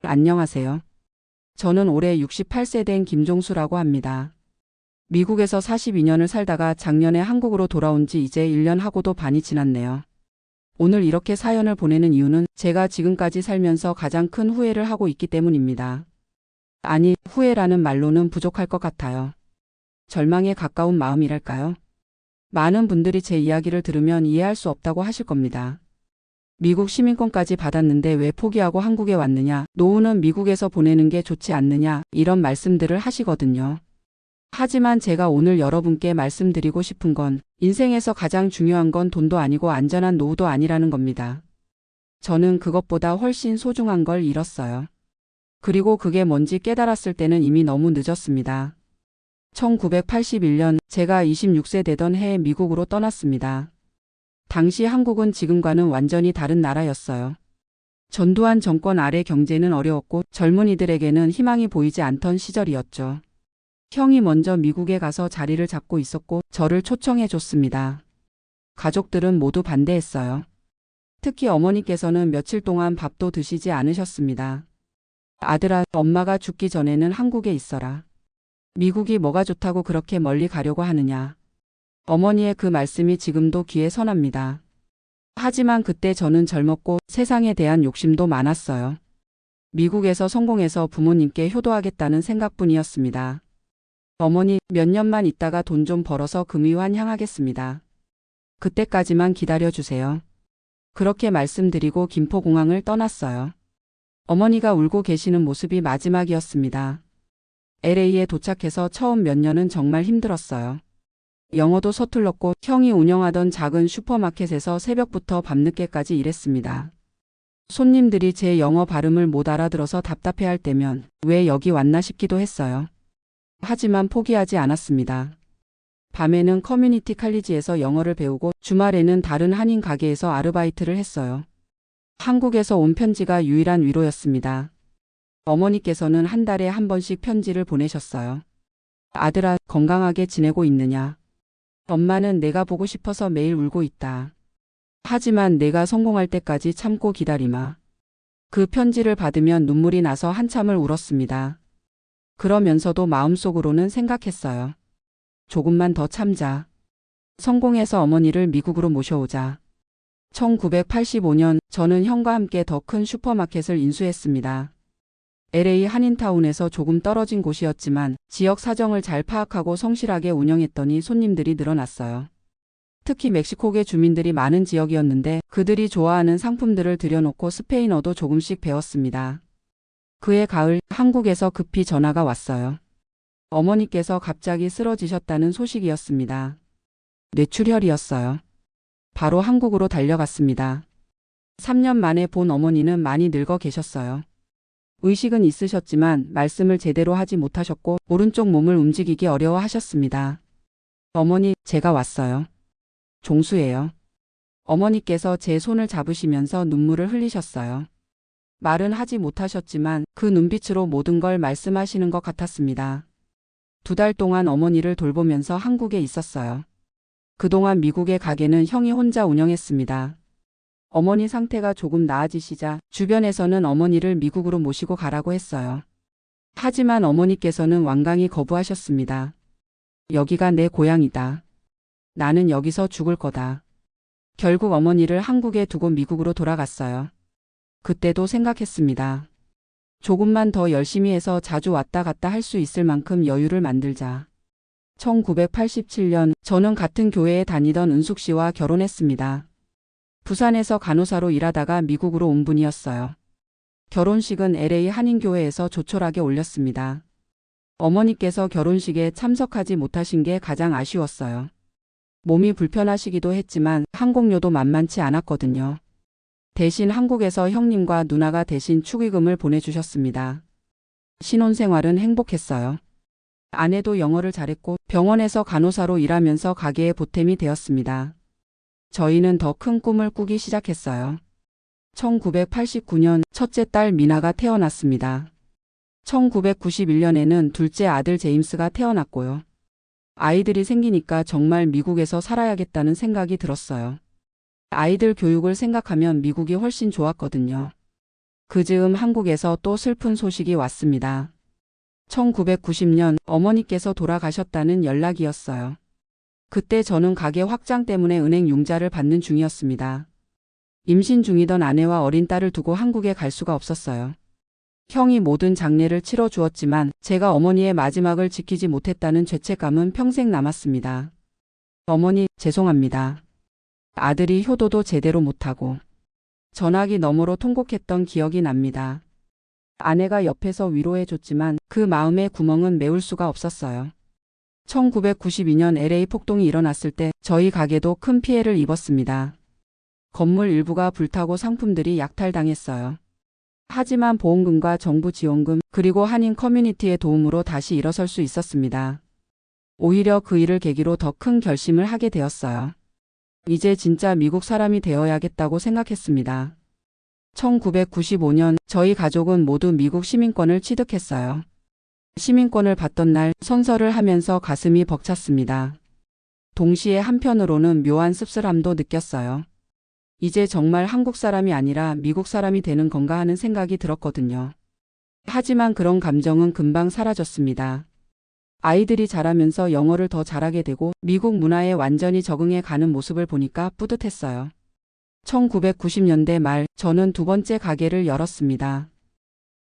안녕하세요. 저는 올해 68세 된 김종수라고 합니다. 미국에서 42년을 살다가 작년에 한국으로 돌아온 지 이제 1년 하고도 반이 지났네요. 오늘 이렇게 사연을 보내는 이유는 제가 지금까지 살면서 가장 큰 후회를 하고 있기 때문입니다. 아니, 후회라는 말로는 부족할 것 같아요. 절망에 가까운 마음이랄까요? 많은 분들이 제 이야기를 들으면 이해할 수 없다고 하실 겁니다. 미국 시민권까지 받았는데 왜 포기하고 한국에 왔느냐, 노후는 미국에서 보내는 게 좋지 않느냐, 이런 말씀들을 하시거든요. 하지만 제가 오늘 여러분께 말씀드리고 싶은 건 인생에서 가장 중요한 건 돈도 아니고 안전한 노후도 아니라는 겁니다. 저는 그것보다 훨씬 소중한 걸 잃었어요. 그리고 그게 뭔지 깨달았을 때는 이미 너무 늦었습니다. 1981년 제가 26세 되던 해에 미국으로 떠났습니다. 당시 한국은 지금과는 완전히 다른 나라였어요. 전두환 정권 아래 경제는 어려웠고 젊은이들에게는 희망이 보이지 않던 시절이었죠. 형이 먼저 미국에 가서 자리를 잡고 있었고 저를 초청해 줬습니다. 가족들은 모두 반대했어요. 특히 어머니께서는 며칠 동안 밥도 드시지 않으셨습니다. 아들아, 엄마가 죽기 전에는 한국에 있어라. 미국이 뭐가 좋다고 그렇게 멀리 가려고 하느냐. 어머니의 그 말씀이 지금도 귀에 선합니다. 하지만 그때 저는 젊었고 세상에 대한 욕심도 많았어요. 미국에서 성공해서 부모님께 효도하겠다는 생각뿐이었습니다. 어머니, 몇 년만 있다가 돈 좀 벌어서 금위환 향하겠습니다. 그때까지만 기다려주세요. 그렇게 말씀드리고 김포공항을 떠났어요. 어머니가 울고 계시는 모습이 마지막이었습니다. LA에 도착해서 처음 몇 년은 정말 힘들었어요. 영어도 서툴렀고 형이 운영하던 작은 슈퍼마켓에서 새벽부터 밤늦게까지 일했습니다. 손님들이 제 영어 발음을 못 알아들어서 답답해할 때면 왜 여기 왔나 싶기도 했어요. 하지만 포기하지 않았습니다. 밤에는 커뮤니티 칼리지에서 영어를 배우고 주말에는 다른 한인 가게에서 아르바이트를 했어요. 한국에서 온 편지가 유일한 위로였습니다. 어머니께서는 한 달에 한 번씩 편지를 보내셨어요. 아들아, 건강하게 지내고 있느냐? 엄마는 내가 보고 싶어서 매일 울고 있다. 하지만 내가 성공할 때까지 참고 기다리마. 그 편지를 받으면 눈물이 나서 한참을 울었습니다. 그러면서도 마음속으로는 생각했어요. 조금만 더 참자. 성공해서 어머니를 미국으로 모셔오자. 1985년 저는 형과 함께 더 큰 슈퍼마켓을 인수했습니다. LA 한인타운에서 조금 떨어진 곳이었지만 지역 사정을 잘 파악하고 성실하게 운영했더니 손님들이 늘어났어요. 특히 멕시코계 주민들이 많은 지역이었는데 그들이 좋아하는 상품들을 들여놓고 스페인어도 조금씩 배웠습니다. 그해 가을 한국에서 급히 전화가 왔어요. 어머니께서 갑자기 쓰러지셨다는 소식이었습니다. 뇌출혈이었어요. 바로 한국으로 달려갔습니다. 3년 만에 본 어머니는 많이 늙어 계셨어요. 의식은 있으셨지만 말씀을 제대로 하지 못하셨고 오른쪽 몸을 움직이기 어려워하셨습니다. 어머니, 제가 왔어요. 종수예요. 어머니께서 제 손을 잡으시면서 눈물을 흘리셨어요. 말은 하지 못하셨지만 그 눈빛으로 모든 걸 말씀하시는 것 같았습니다. 2달 동안 어머니를 돌보면서 한국에 있었어요. 그동안 미국의 가게는 형이 혼자 운영했습니다. 어머니 상태가 조금 나아지시자 주변에서는 어머니를 미국으로 모시고 가라고 했어요. 하지만 어머니께서는 완강히 거부하셨습니다. 여기가 내 고향이다. 나는 여기서 죽을 거다. 결국 어머니를 한국에 두고 미국으로 돌아갔어요. 그때도 생각했습니다. 조금만 더 열심히 해서 자주 왔다 갔다 할 수 있을 만큼 여유를 만들자. 1987년 저는 같은 교회에 다니던 은숙 씨와 결혼했습니다. 부산에서 간호사로 일하다가 미국으로 온 분이었어요. 결혼식은 LA 한인교회에서 조촐하게 올렸습니다. 어머니께서 결혼식에 참석하지 못하신 게 가장 아쉬웠어요. 몸이 불편하시기도 했지만 항공료도 만만치 않았거든요. 대신 한국에서 형님과 누나가 대신 축의금을 보내주셨습니다. 신혼생활은 행복했어요. 아내도 영어를 잘했고 병원에서 간호사로 일하면서 가게에 보탬이 되었습니다. 저희는 더 큰 꿈을 꾸기 시작했어요. 1989년 첫째 딸 미나가 태어났습니다. 1991년에는 둘째 아들 제임스가 태어났고요. 아이들이 생기니까 정말 미국에서 살아야겠다는 생각이 들었어요. 아이들 교육을 생각하면 미국이 훨씬 좋았거든요. 그 즈음 한국에서 또 슬픈 소식이 왔습니다. 1990년 어머니께서 돌아가셨다는 연락이었어요. 그때 저는 가게 확장 때문에 은행 융자를 받는 중이었습니다. 임신 중이던 아내와 어린 딸을 두고 한국에 갈 수가 없었어요. 형이 모든 장례를 치러 주었지만 제가 어머니의 마지막을 지키지 못했다는 죄책감은 평생 남았습니다. 어머니, 죄송합니다. 아들이 효도도 제대로 못하고 전화기 너머로 통곡했던 기억이 납니다. 아내가 옆에서 위로해줬지만 그 마음의 구멍은 메울 수가 없었어요. 1992년 LA 폭동이 일어났을 때 저희 가게도 큰 피해를 입었습니다. 건물 일부가 불타고 상품들이 약탈당했어요. 하지만 보험금과 정부 지원금 그리고 한인 커뮤니티의 도움으로 다시 일어설 수 있었습니다. 오히려 그 일을 계기로 더 큰 결심을 하게 되었어요. 이제 진짜 미국 사람이 되어야겠다고 생각했습니다. 1995년 저희 가족은 모두 미국 시민권을 취득했어요. 시민권을 받던 날 선서를 하면서 가슴이 벅찼습니다. 동시에 한편으로는 묘한 씁쓸함도 느꼈어요. 이제 정말 한국 사람이 아니라 미국 사람이 되는 건가 하는 생각이 들었거든요. 하지만 그런 감정은 금방 사라졌습니다. 아이들이 자라면서 영어를 더 잘하게 되고 미국 문화에 완전히 적응해 가는 모습을 보니까 뿌듯했어요. 1990년대 말 저는 두 번째 가게를 열었습니다.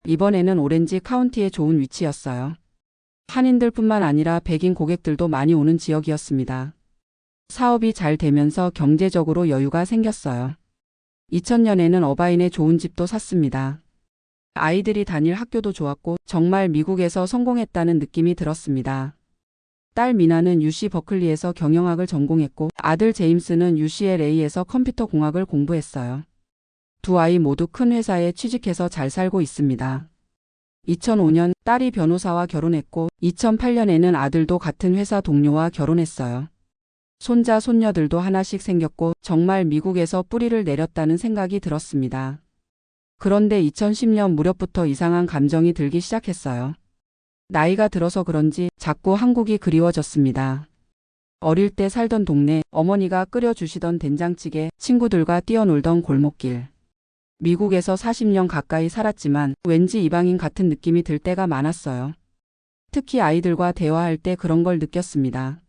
이번에는 오렌지 카운티에 좋은 위치였어요. 한인들뿐만 아니라 백인 고객들도 많이 오는 지역이었습니다. 사업이 잘 되면서 경제적으로 여유가 생겼어요. 2000년에는 어바인에 좋은 집도 샀습니다. 아이들이 다닐 학교도 좋았고 정말 미국에서 성공했다는 느낌이 들었습니다. 딸 미나는 UC 버클리에서 경영학을 전공했고 아들 제임스는 UCLA에서 컴퓨터 공학을 공부했어요. 두 아이 모두 큰 회사에 취직해서 잘 살고 있습니다. 2005년 딸이 변호사와 결혼했고 2008년에는 아들도 같은 회사 동료와 결혼했어요. 손자 손녀들도 하나씩 생겼고 정말 미국에서 뿌리를 내렸다는 생각이 들었습니다. 그런데 2010년 무렵부터 이상한 감정이 들기 시작했어요. 나이가 들어서 그런지 자꾸 한국이 그리워졌습니다. 어릴 때 살던 동네, 어머니가 끓여주시던 된장찌개, 친구들과 뛰어놀던 골목길. 미국에서 40년 가까이 살았지만 왠지 이방인 같은 느낌이 들 때가 많았어요. 특히 아이들과 대화할 때 그런 걸 느꼈습니다.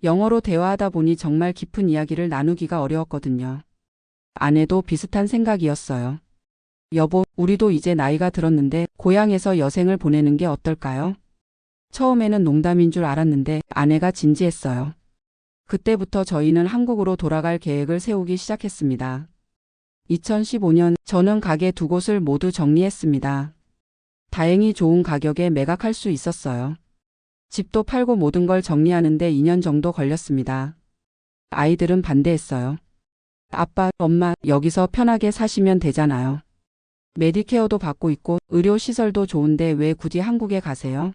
영어로 대화하다 보니 정말 깊은 이야기를 나누기가 어려웠거든요. 아내도 비슷한 생각이었어요. 여보, 우리도 이제 나이가 들었는데 고향에서 여생을 보내는 게 어떨까요? 처음에는 농담인 줄 알았는데 아내가 진지했어요. 그때부터 저희는 한국으로 돌아갈 계획을 세우기 시작했습니다. 2015년 저는 가게 두 곳을 모두 정리했습니다. 다행히 좋은 가격에 매각할 수 있었어요. 집도 팔고 모든 걸 정리하는데 2년 정도 걸렸습니다. 아이들은 반대했어요. 아빠, 엄마, 여기서 편하게 사시면 되잖아요. 메디케어도 받고 있고 의료시설도 좋은데 왜 굳이 한국에 가세요?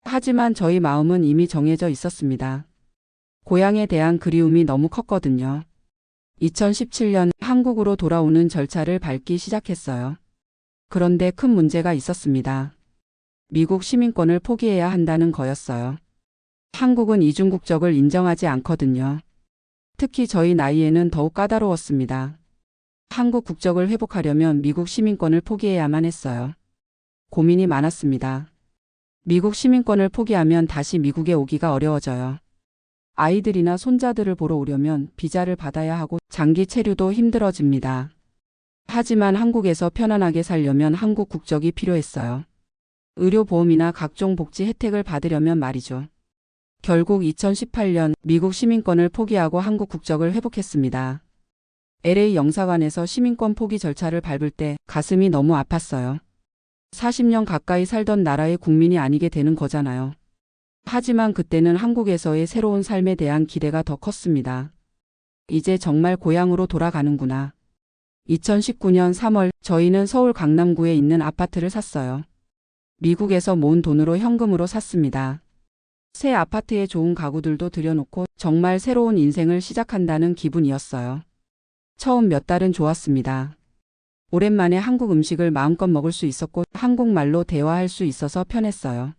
하지만 저희 마음은 이미 정해져 있었습니다. 고향에 대한 그리움이 너무 컸거든요. 2017년 한국으로 돌아오는 절차를 밟기 시작했어요. 그런데 큰 문제가 있었습니다. 미국 시민권을 포기해야 한다는 거였어요. 한국은 이중국적을 인정하지 않거든요. 특히 저희 나이에는 더욱 까다로웠습니다. 한국 국적을 회복하려면 미국 시민권을 포기해야만 했어요. 고민이 많았습니다. 미국 시민권을 포기하면 다시 미국에 오기가 어려워져요. 아이들이나 손자들을 보러 오려면 비자를 받아야 하고 장기 체류도 힘들어집니다. 하지만 한국에서 편안하게 살려면 한국 국적이 필요했어요. 의료보험이나 각종 복지 혜택을 받으려면 말이죠. 결국 2018년 미국 시민권을 포기하고 한국 국적을 회복했습니다. LA 영사관에서 시민권 포기 절차를 밟을 때 가슴이 너무 아팠어요. 40년 가까이 살던 나라의 국민이 아니게 되는 거잖아요. 하지만 그때는 한국에서의 새로운 삶에 대한 기대가 더 컸습니다. 이제 정말 고향으로 돌아가는구나. 2019년 3월 저희는 서울 강남구에 있는 아파트를 샀어요. 미국에서 모은 돈으로 현금으로 샀습니다. 새 아파트에 좋은 가구들도 들여놓고 정말 새로운 인생을 시작한다는 기분이었어요. 처음 몇 달은 좋았습니다. 오랜만에 한국 음식을 마음껏 먹을 수 있었고 한국말로 대화할 수 있어서 편했어요.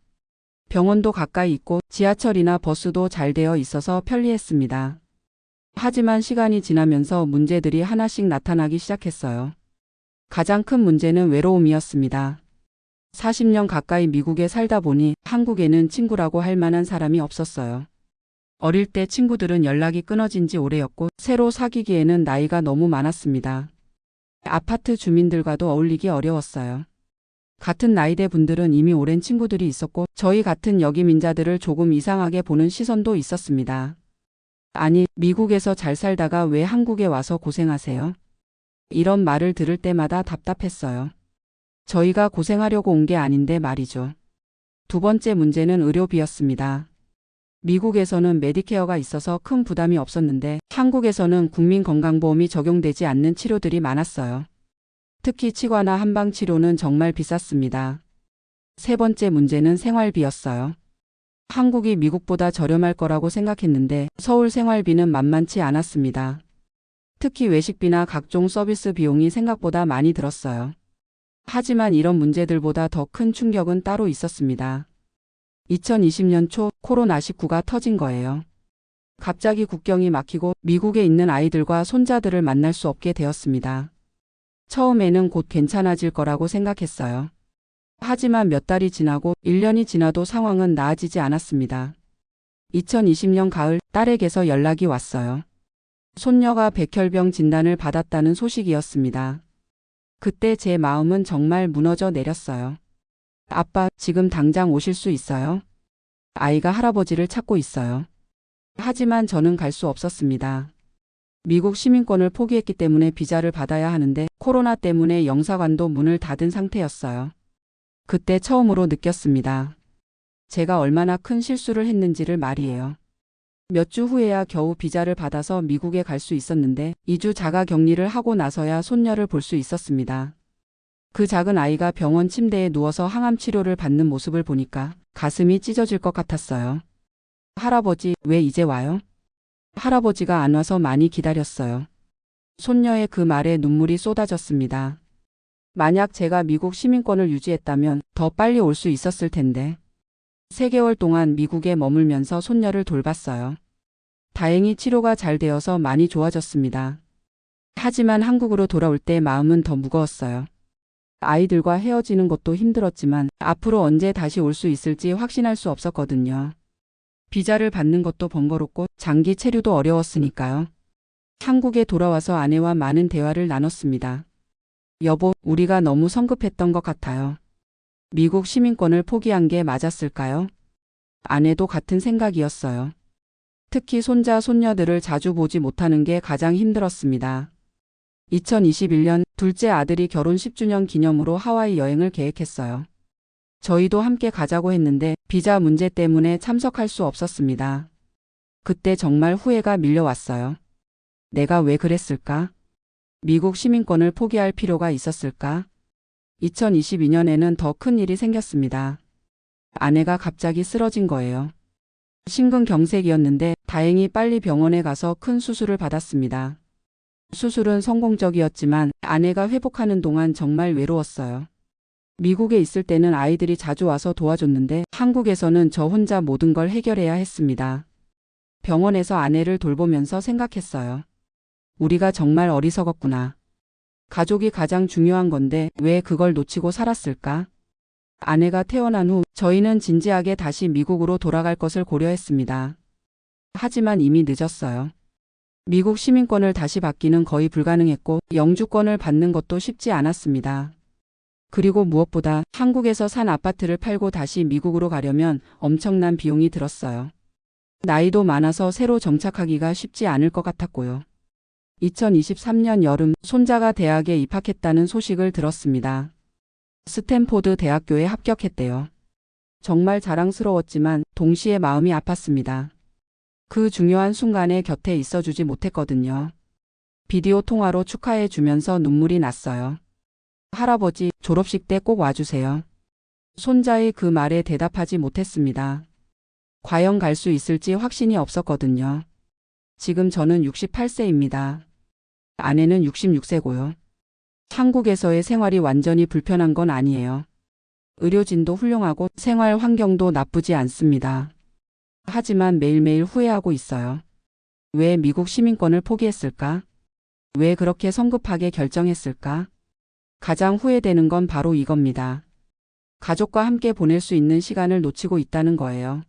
병원도 가까이 있고 지하철이나 버스도 잘 되어 있어서 편리했습니다. 하지만 시간이 지나면서 문제들이 하나씩 나타나기 시작했어요. 가장 큰 문제는 외로움이었습니다. 40년 가까이 미국에 살다 보니 한국에는 친구라고 할 만한 사람이 없었어요. 어릴 때 친구들은 연락이 끊어진 지 오래였고 새로 사귀기에는 나이가 너무 많았습니다. 아파트 주민들과도 어울리기 어려웠어요. 같은 나이대 분들은 이미 오랜 친구들이 있었고 저희 같은 여기민자들을 조금 이상하게 보는 시선도 있었습니다. 아니, 미국에서 잘 살다가 왜 한국에 와서 고생하세요? 이런 말을 들을 때마다 답답했어요. 저희가 고생하려고 온 게 아닌데 말이죠. 두 번째 문제는 의료비였습니다. 미국에서는 메디케어가 있어서 큰 부담이 없었는데 한국에서는 국민건강보험이 적용되지 않는 치료들이 많았어요. 특히 치과나 한방치료는 정말 비쌌습니다. 세 번째 문제는 생활비였어요. 한국이 미국보다 저렴할 거라고 생각했는데 서울 생활비는 만만치 않았습니다. 특히 외식비나 각종 서비스 비용이 생각보다 많이 들었어요. 하지만 이런 문제들보다 더 큰 충격은 따로 있었습니다. 2020년 초 코로나19가 터진 거예요. 갑자기 국경이 막히고 미국에 있는 아이들과 손자들을 만날 수 없게 되었습니다. 처음에는 곧 괜찮아질 거라고 생각했어요. 하지만 몇 달이 지나고 1년이 지나도 상황은 나아지지 않았습니다. 2020년 가을 딸에게서 연락이 왔어요. 손녀가 백혈병 진단을 받았다는 소식이었습니다. 그때 제 마음은 정말 무너져 내렸어요. 아빠, 지금 당장 오실 수 있어요? 아이가 할아버지를 찾고 있어요. 하지만 저는 갈 수 없었습니다. 미국 시민권을 포기했기 때문에 비자를 받아야 하는데 코로나 때문에 영사관도 문을 닫은 상태였어요. 그때 처음으로 느꼈습니다. 제가 얼마나 큰 실수를 했는지를 말이에요. 몇 주 후에야 겨우 비자를 받아서 미국에 갈 수 있었는데 2주 자가 격리를 하고 나서야 손녀를 볼 수 있었습니다. 그 작은 아이가 병원 침대에 누워서 항암 치료를 받는 모습을 보니까 가슴이 찢어질 것 같았어요. 할아버지, 왜 이제 와요? 할아버지가 안 와서 많이 기다렸어요. 손녀의 그 말에 눈물이 쏟아졌습니다. 만약 제가 미국 시민권을 유지했다면 더 빨리 올 수 있었을 텐데. 3개월 동안 미국에 머물면서 손녀를 돌봤어요. 다행히 치료가 잘 되어서 많이 좋아졌습니다. 하지만 한국으로 돌아올 때 마음은 더 무거웠어요. 아이들과 헤어지는 것도 힘들었지만 앞으로 언제 다시 올 수 있을지 확신할 수 없었거든요. 비자를 받는 것도 번거롭고 장기 체류도 어려웠으니까요. 한국에 돌아와서 아내와 많은 대화를 나눴습니다. 여보, 우리가 너무 성급했던 것 같아요. 미국 시민권을 포기한 게 맞았을까요? 아내도 같은 생각이었어요. 특히 손자, 손녀들을 자주 보지 못하는 게 가장 힘들었습니다. 2021년 둘째 아들이 결혼 10주년 기념으로 하와이 여행을 계획했어요. 저희도 함께 가자고 했는데 비자 문제 때문에 참석할 수 없었습니다. 그때 정말 후회가 밀려왔어요. 내가 왜 그랬을까? 미국 시민권을 포기할 필요가 있었을까? 2022년에는 더 큰 일이 생겼습니다. 아내가 갑자기 쓰러진 거예요. 심근경색이었는데 다행히 빨리 병원에 가서 큰 수술을 받았습니다. 수술은 성공적이었지만 아내가 회복하는 동안 정말 외로웠어요. 미국에 있을 때는 아이들이 자주 와서 도와줬는데 한국에서는 저 혼자 모든 걸 해결해야 했습니다. 병원에서 아내를 돌보면서 생각했어요. 우리가 정말 어리석었구나. 가족이 가장 중요한 건데 왜 그걸 놓치고 살았을까? 아내가 태어난 후 저희는 진지하게 다시 미국으로 돌아갈 것을 고려했습니다. 하지만 이미 늦었어요. 미국 시민권을 다시 받기는 거의 불가능했고 영주권을 받는 것도 쉽지 않았습니다. 그리고 무엇보다 한국에서 산 아파트를 팔고 다시 미국으로 가려면 엄청난 비용이 들었어요. 나이도 많아서 새로 정착하기가 쉽지 않을 것 같았고요. 2023년 여름 손자가 대학에 입학했다는 소식을 들었습니다. 스탠포드 대학교에 합격했대요. 정말 자랑스러웠지만 동시에 마음이 아팠습니다. 그 중요한 순간에 곁에 있어주지 못했거든요. 비디오 통화로 축하해 주면서 눈물이 났어요. 할아버지, 졸업식 때 꼭 와주세요. 손자의 그 말에 대답하지 못했습니다. 과연 갈 수 있을지 확신이 없었거든요. 지금 저는 68세입니다. 아내는 66세고요. 한국에서의 생활이 완전히 불편한 건 아니에요. 의료진도 훌륭하고 생활 환경도 나쁘지 않습니다. 하지만 매일매일 후회하고 있어요. 왜 미국 시민권을 포기했을까? 왜 그렇게 성급하게 결정했을까? 가장 후회되는 건 바로 이겁니다. 가족과 함께 보낼 수 있는 시간을 놓치고 있다는 거예요.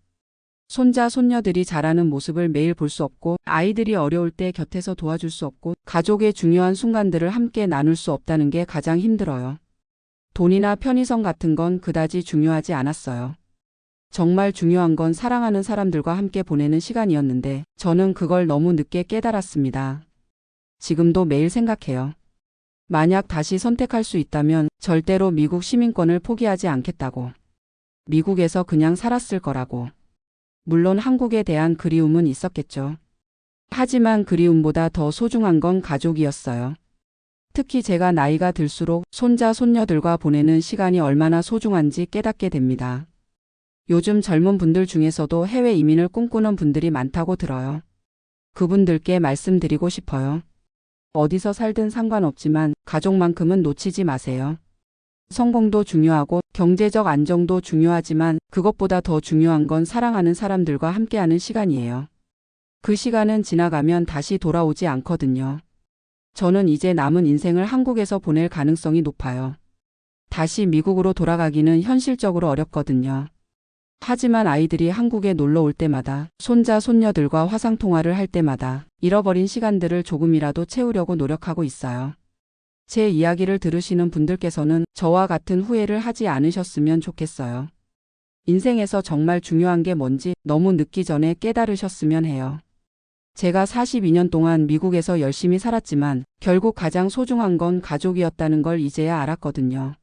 손자, 손녀들이 자라는 모습을 매일 볼 수 없고, 아이들이 어려울 때 곁에서 도와줄 수 없고, 가족의 중요한 순간들을 함께 나눌 수 없다는 게 가장 힘들어요. 돈이나 편의성 같은 건 그다지 중요하지 않았어요. 정말 중요한 건 사랑하는 사람들과 함께 보내는 시간이었는데, 저는 그걸 너무 늦게 깨달았습니다. 지금도 매일 생각해요. 만약 다시 선택할 수 있다면 절대로 미국 시민권을 포기하지 않겠다고. 미국에서 그냥 살았을 거라고. 물론 한국에 대한 그리움은 있었겠죠. 하지만 그리움보다 더 소중한 건 가족이었어요. 특히 제가 나이가 들수록 손자, 손녀들과 보내는 시간이 얼마나 소중한지 깨닫게 됩니다. 요즘 젊은 분들 중에서도 해외 이민을 꿈꾸는 분들이 많다고 들어요. 그분들께 말씀드리고 싶어요. 어디서 살든 상관없지만 가족만큼은 놓치지 마세요. 성공도 중요하고 경제적 안정도 중요하지만 그것보다 더 중요한 건 사랑하는 사람들과 함께하는 시간이에요. 그 시간은 지나가면 다시 돌아오지 않거든요. 저는 이제 남은 인생을 한국에서 보낼 가능성이 높아요. 다시 미국으로 돌아가기는 현실적으로 어렵거든요. 하지만 아이들이 한국에 놀러 올 때마다, 손자, 손녀들과 화상통화를 할 때마다 잃어버린 시간들을 조금이라도 채우려고 노력하고 있어요. 제 이야기를 들으시는 분들께서는 저와 같은 후회를 하지 않으셨으면 좋겠어요. 인생에서 정말 중요한 게 뭔지 너무 늦기 전에 깨달으셨으면 해요. 제가 42년 동안 미국에서 열심히 살았지만 결국 가장 소중한 건 가족이었다는 걸 이제야 알았거든요.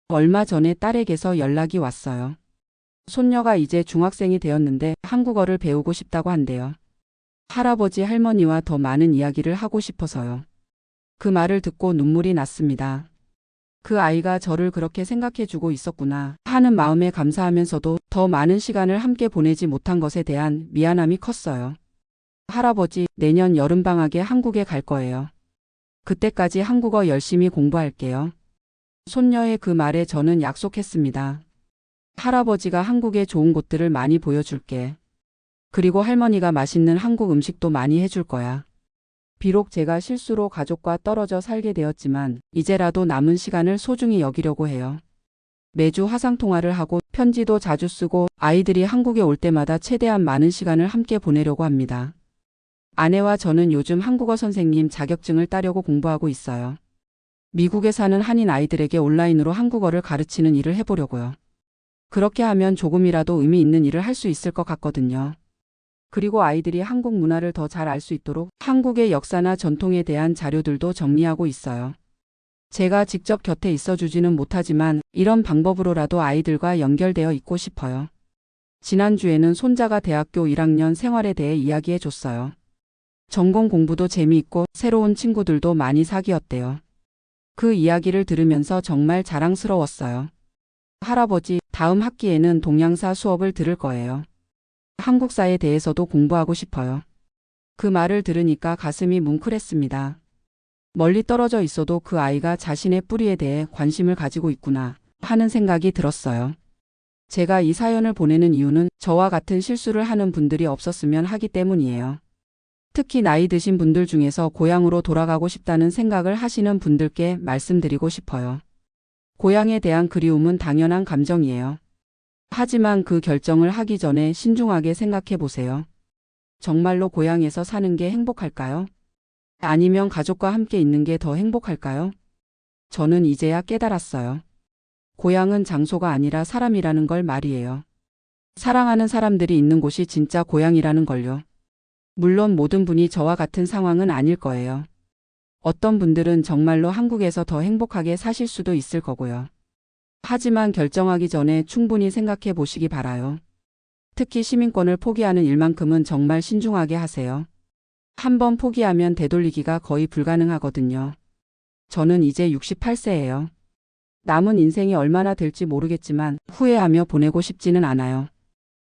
얼마 전에 딸에게서 연락이 왔어요. 손녀가 이제 중학생이 되었는데 한국어를 배우고 싶다고 한대요. 할아버지, 할머니와 더 많은 이야기를 하고 싶어서요. 그 말을 듣고 눈물이 났습니다. 그 아이가 저를 그렇게 생각해주고 있었구나 하는 마음에 감사하면서도 더 많은 시간을 함께 보내지 못한 것에 대한 미안함이 컸어요. 할아버지, 내년 여름방학에 한국에 갈 거예요. 그때까지 한국어 열심히 공부할게요. 손녀의 그 말에 저는 약속했습니다. 할아버지가 한국의 좋은 곳들을 많이 보여줄게. 그리고 할머니가 맛있는 한국 음식도 많이 해줄 거야. 비록 제가 실수로 가족과 떨어져 살게 되었지만 이제라도 남은 시간을 소중히 여기려고 해요. 매주 화상통화를 하고 편지도 자주 쓰고 아이들이 한국에 올 때마다 최대한 많은 시간을 함께 보내려고 합니다. 아내와 저는 요즘 한국어 선생님 자격증을 따려고 공부하고 있어요. 미국에 사는 한인 아이들에게 온라인으로 한국어를 가르치는 일을 해보려고요. 그렇게 하면 조금이라도 의미 있는 일을 할 수 있을 것 같거든요. 그리고 아이들이 한국 문화를 더 잘 알 수 있도록 한국의 역사나 전통에 대한 자료들도 정리하고 있어요. 제가 직접 곁에 있어주지는 못하지만 이런 방법으로라도 아이들과 연결되어 있고 싶어요. 지난주에는 손자가 대학교 1학년 생활에 대해 이야기해 줬어요. 전공 공부도 재미있고 새로운 친구들도 많이 사귀었대요. 그 이야기를 들으면서 정말 자랑스러웠어요. 할아버지, 다음 학기에는 동양사 수업을 들을 거예요. 한국사에 대해서도 공부하고 싶어요. 그 말을 들으니까 가슴이 뭉클했습니다. 멀리 떨어져 있어도 그 아이가 자신의 뿌리에 대해 관심을 가지고 있구나 하는 생각이 들었어요. 제가 이 사연을 보내는 이유는 저와 같은 실수를 하는 분들이 없었으면 하기 때문이에요. 특히 나이 드신 분들 중에서 고향으로 돌아가고 싶다는 생각을 하시는 분들께 말씀드리고 싶어요. 고향에 대한 그리움은 당연한 감정이에요. 하지만 그 결정을 하기 전에 신중하게 생각해 보세요. 정말로 고향에서 사는 게 행복할까요? 아니면 가족과 함께 있는 게 더 행복할까요? 저는 이제야 깨달았어요. 고향은 장소가 아니라 사람이라는 걸 말이에요. 사랑하는 사람들이 있는 곳이 진짜 고향이라는 걸요. 물론 모든 분이 저와 같은 상황은 아닐 거예요. 어떤 분들은 정말로 한국에서 더 행복하게 사실 수도 있을 거고요. 하지만 결정하기 전에 충분히 생각해 보시기 바라요. 특히 시민권을 포기하는 일만큼은 정말 신중하게 하세요. 한번 포기하면 되돌리기가 거의 불가능하거든요. 저는 이제 68세예요. 남은 인생이 얼마나 될지 모르겠지만 후회하며 보내고 싶지는 않아요.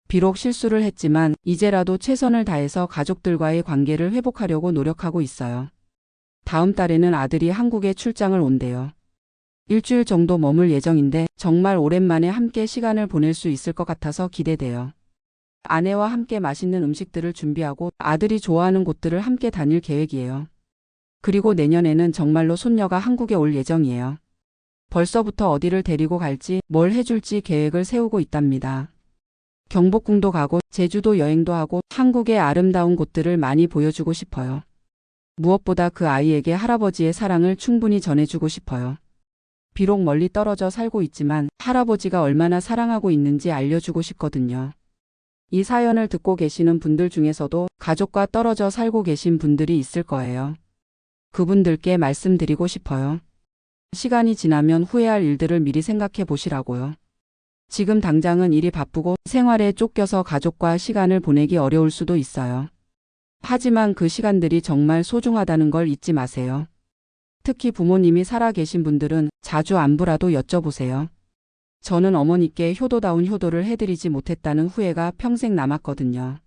비록 실수를 했지만 이제라도 최선을 다해서 가족들과의 관계를 회복하려고 노력하고 있어요. 다음 달에는 아들이 한국에 출장을 온대요. 일주일 정도 머물 예정인데 정말 오랜만에 함께 시간을 보낼 수 있을 것 같아서 기대돼요. 아내와 함께 맛있는 음식들을 준비하고 아들이 좋아하는 곳들을 함께 다닐 계획이에요. 그리고 내년에는 정말로 손녀가 한국에 올 예정이에요. 벌써부터 어디를 데리고 갈지, 뭘 해줄지 계획을 세우고 있답니다. 경복궁도 가고 제주도 여행도 하고 한국의 아름다운 곳들을 많이 보여주고 싶어요. 무엇보다 그 아이에게 할아버지의 사랑을 충분히 전해주고 싶어요. 비록 멀리 떨어져 살고 있지만 할아버지가 얼마나 사랑하고 있는지 알려주고 싶거든요. 이 사연을 듣고 계시는 분들 중에서도 가족과 떨어져 살고 계신 분들이 있을 거예요. 그분들께 말씀드리고 싶어요. 시간이 지나면 후회할 일들을 미리 생각해 보시라고요. 지금 당장은 일이 바쁘고 생활에 쫓겨서 가족과 시간을 보내기 어려울 수도 있어요. 하지만 그 시간들이 정말 소중하다는 걸 잊지 마세요. 특히 부모님이 살아 계신 분들은 자주 안부라도 여쭤보세요. 저는 어머니께 효도다운 효도를 해드리지 못했다는 후회가 평생 남았거든요.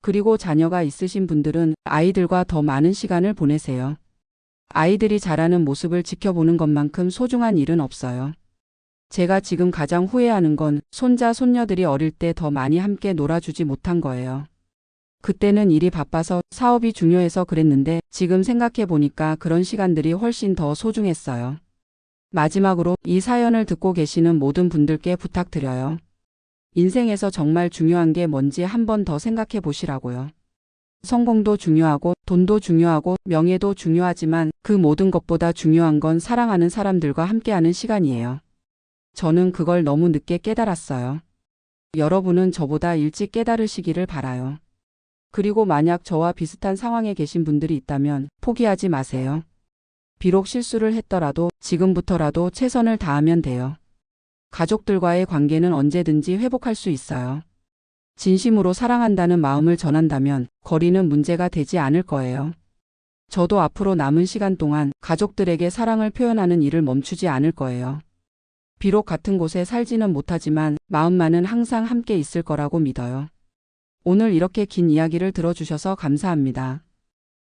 그리고 자녀가 있으신 분들은 아이들과 더 많은 시간을 보내세요. 아이들이 자라는 모습을 지켜보는 것만큼 소중한 일은 없어요. 제가 지금 가장 후회하는 건 손자, 손녀들이 어릴 때 더 많이 함께 놀아주지 못한 거예요. 그때는 일이 바빠서 사업이 중요해서 그랬는데 지금 생각해 보니까 그런 시간들이 훨씬 더 소중했어요. 마지막으로 이 사연을 듣고 계시는 모든 분들께 부탁드려요. 인생에서 정말 중요한 게 뭔지 한 번 더 생각해 보시라고요. 성공도 중요하고 돈도 중요하고 명예도 중요하지만 그 모든 것보다 중요한 건 사랑하는 사람들과 함께하는 시간이에요. 저는 그걸 너무 늦게 깨달았어요. 여러분은 저보다 일찍 깨달으시기를 바라요. 그리고 만약 저와 비슷한 상황에 계신 분들이 있다면 포기하지 마세요. 비록 실수를 했더라도 지금부터라도 최선을 다하면 돼요. 가족들과의 관계는 언제든지 회복할 수 있어요. 진심으로 사랑한다는 마음을 전한다면 거리는 문제가 되지 않을 거예요. 저도 앞으로 남은 시간 동안 가족들에게 사랑을 표현하는 일을 멈추지 않을 거예요. 비록 같은 곳에 살지는 못하지만 마음만은 항상 함께 있을 거라고 믿어요. 오늘 이렇게 긴 이야기를 들어주셔서 감사합니다.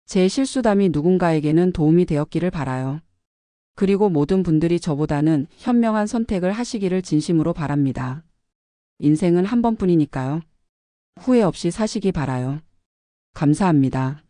제 실수담이 누군가에게는 도움이 되었기를 바라요. 그리고 모든 분들이 저보다는 현명한 선택을 하시기를 진심으로 바랍니다. 인생은 한 번뿐이니까요. 후회 없이 사시기 바라요. 감사합니다.